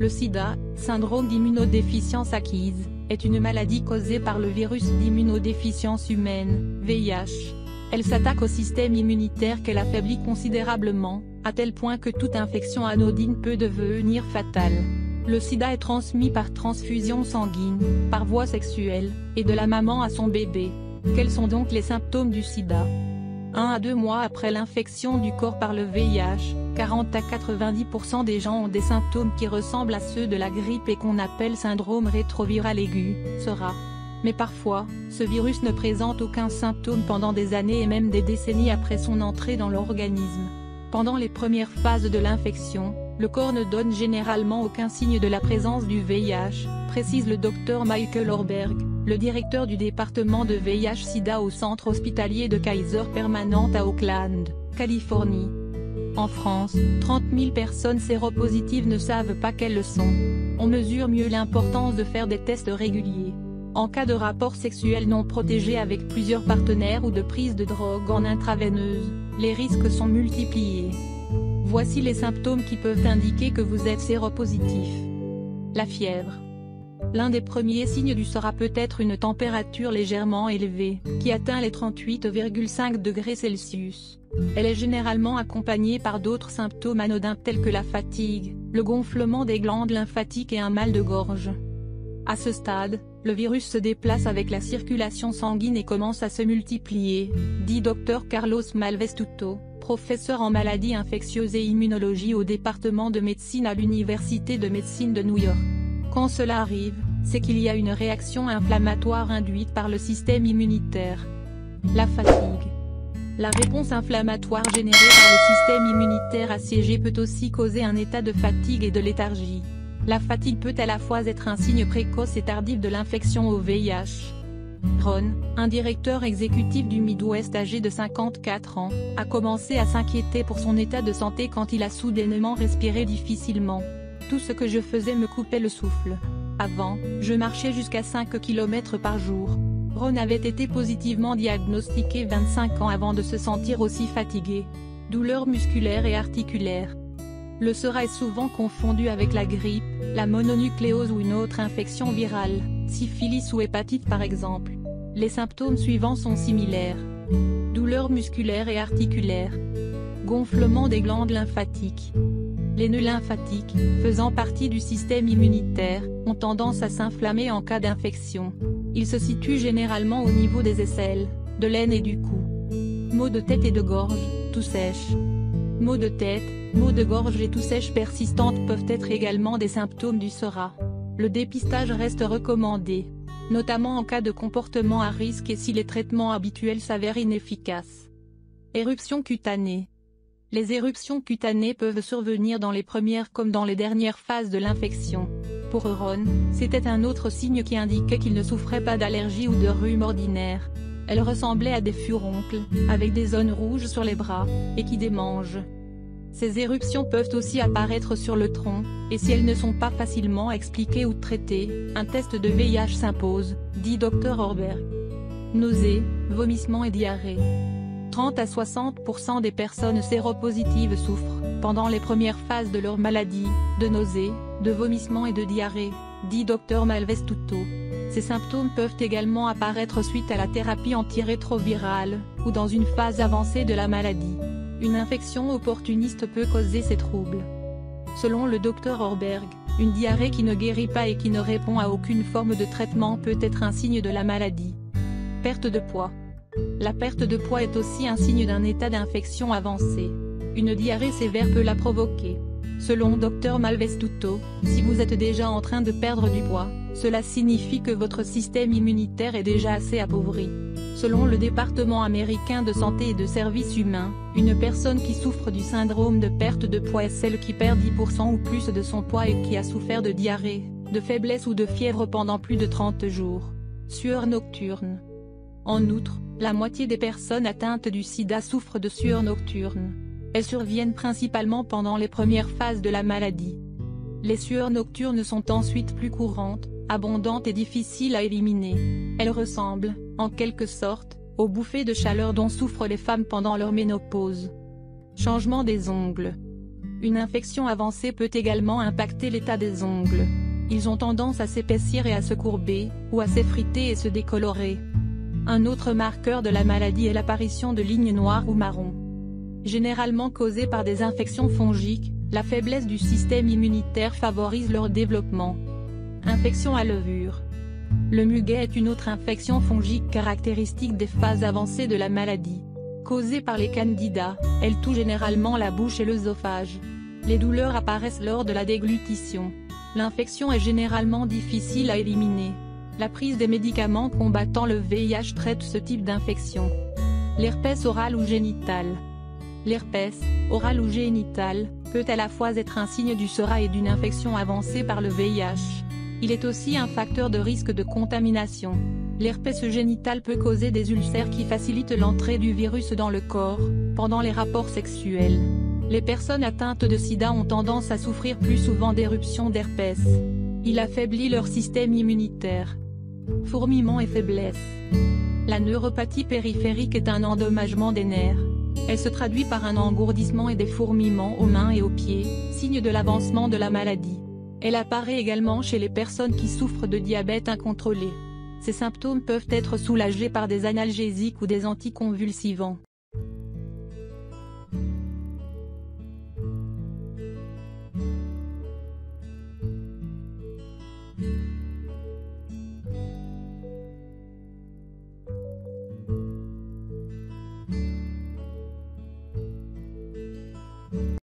Le sida, syndrome d'immunodéficience acquise, est une maladie causée par le virus d'immunodéficience humaine, VIH. Elle s'attaque au système immunitaire qu'elle affaiblit considérablement, à tel point que toute infection anodine peut devenir fatale. Le sida est transmis par transfusion sanguine, par voie sexuelle, et de la maman à son bébé. Quels sont donc les symptômes du sida? 1 à 2 mois après l'infection du corps par le VIH, 40 à 90% des gens ont des symptômes qui ressemblent à ceux de la grippe et qu'on appelle syndrome rétroviral aigu, SRA. Mais parfois, ce virus ne présente aucun symptôme pendant des années et même des décennies après son entrée dans l'organisme. Pendant les premières phases de l'infection, le corps ne donne généralement aucun signe de la présence du VIH, précise le Dr Michael Orberg, le directeur du département de VIH-Sida au centre hospitalier de Kaiser Permanente à Oakland, Californie. En France, 30 000 personnes séropositives ne savent pas qu'elles le sont. On mesure mieux l'importance de faire des tests réguliers. En cas de rapport sexuel non protégé avec plusieurs partenaires ou de prise de drogue en intraveineuse, les risques sont multipliés. Voici les symptômes qui peuvent indiquer que vous êtes séropositif. La fièvre. L'un des premiers signes du SRA peut être une température légèrement élevée, qui atteint les 38,5 degrés Celsius. Elle est généralement accompagnée par d'autres symptômes anodins tels que la fatigue, le gonflement des glandes lymphatiques et un mal de gorge. À ce stade, le virus se déplace avec la circulation sanguine et commence à se multiplier, dit Dr Carlos Malvestuto, professeur en maladies infectieuses et immunologie au département de médecine à l'Université de médecine de New York. Quand cela arrive, c'est qu'il y a une réaction inflammatoire induite par le système immunitaire. La fatigue. La réponse inflammatoire générée par le système immunitaire assiégé peut aussi causer un état de fatigue et de léthargie. La fatigue peut à la fois être un signe précoce et tardif de l'infection au VIH. Ron, un directeur exécutif du Midwest âgé de 54 ans, a commencé à s'inquiéter pour son état de santé quand il a soudainement respiré difficilement. Tout ce que je faisais me coupait le souffle. Avant, je marchais jusqu'à 5 km par jour. Ron avait été positivement diagnostiqué 25 ans avant de se sentir aussi fatigué. Douleurs musculaires et articulaires. Le SRA est souvent confondu avec la grippe, la mononucléose ou une autre infection virale, syphilis ou hépatite par exemple. Les symptômes suivants sont similaires. Douleurs musculaires et articulaires. Gonflement des glandes lymphatiques. Les nœuds lymphatiques, faisant partie du système immunitaire, ont tendance à s'inflammer en cas d'infection. Ils se situent généralement au niveau des aisselles, de l'aine et du cou. Maux de tête et de gorge, toux sèche. Maux de tête, maux de gorge et toux sèche persistantes peuvent être également des symptômes du SRA. Le dépistage reste recommandé, notamment en cas de comportement à risque et si les traitements habituels s'avèrent inefficaces. Éruptions cutanées. Les éruptions cutanées peuvent survenir dans les premières comme dans les dernières phases de l'infection. Pour Ron, c'était un autre signe qui indiquait qu'il ne souffrait pas d'allergie ou de rhume ordinaire. Elles ressemblaient à des furoncles, avec des zones rouges sur les bras, et qui démangent. Ces éruptions peuvent aussi apparaître sur le tronc, et si elles ne sont pas facilement expliquées ou traitées, un test de VIH s'impose, dit Dr Orberg. Nausées, vomissements et diarrhée. 30 à 60% des personnes séropositives souffrent, pendant les premières phases de leur maladie, de nausées, de vomissements et de diarrhée, dit Dr Malvestuto. Ces symptômes peuvent également apparaître suite à la thérapie antirétrovirale, ou dans une phase avancée de la maladie. Une infection opportuniste peut causer ces troubles. Selon le Dr Orberg, une diarrhée qui ne guérit pas et qui ne répond à aucune forme de traitement peut être un signe de la maladie. Perte de poids. La perte de poids est aussi un signe d'un état d'infection avancé. Une diarrhée sévère peut la provoquer. Selon Dr Malvestuto, si vous êtes déjà en train de perdre du poids, cela signifie que votre système immunitaire est déjà assez appauvri. Selon le département américain de santé et de services humains, une personne qui souffre du syndrome de perte de poids est celle qui perd 10% ou plus de son poids et qui a souffert de diarrhée, de faiblesse ou de fièvre pendant plus de 30 jours. Sueur nocturne. En outre, la moitié des personnes atteintes du sida souffrent de sueur nocturne. Elles surviennent principalement pendant les premières phases de la maladie. Les sueurs nocturnes sont ensuite plus courantes, abondantes et difficiles à éliminer. Elles ressemblent, en quelque sorte, aux bouffées de chaleur dont souffrent les femmes pendant leur ménopause. Changement des ongles. Une infection avancée peut également impacter l'état des ongles. Ils ont tendance à s'épaissir et à se courber, ou à s'effriter et se décolorer. Un autre marqueur de la maladie est l'apparition de lignes noires ou marron. Généralement causées par des infections fongiques, la faiblesse du système immunitaire favorise leur développement. Infection à levure. Le muguet est une autre infection fongique caractéristique des phases avancées de la maladie. Causée par les candidats, elle touche généralement la bouche et l'œsophage. Les douleurs apparaissent lors de la déglutition. L'infection est généralement difficile à éliminer. La prise des médicaments combattant le VIH traite ce type d'infection. L'herpès oral ou génital. L'herpès, oral ou génital, peut à la fois être un signe du SORA et d'une infection avancée par le VIH. Il est aussi un facteur de risque de contamination. L'herpès génital peut causer des ulcères qui facilitent l'entrée du virus dans le corps, pendant les rapports sexuels. Les personnes atteintes de sida ont tendance à souffrir plus souvent d'éruptions d'herpès. Il affaiblit leur système immunitaire. Fourmillement et faiblesse. La neuropathie périphérique est un endommagement des nerfs. Elle se traduit par un engourdissement et des fourmillements aux mains et aux pieds, signe de l'avancement de la maladie. Elle apparaît également chez les personnes qui souffrent de diabète incontrôlé. Ces symptômes peuvent être soulagés par des analgésiques ou des anticonvulsivants.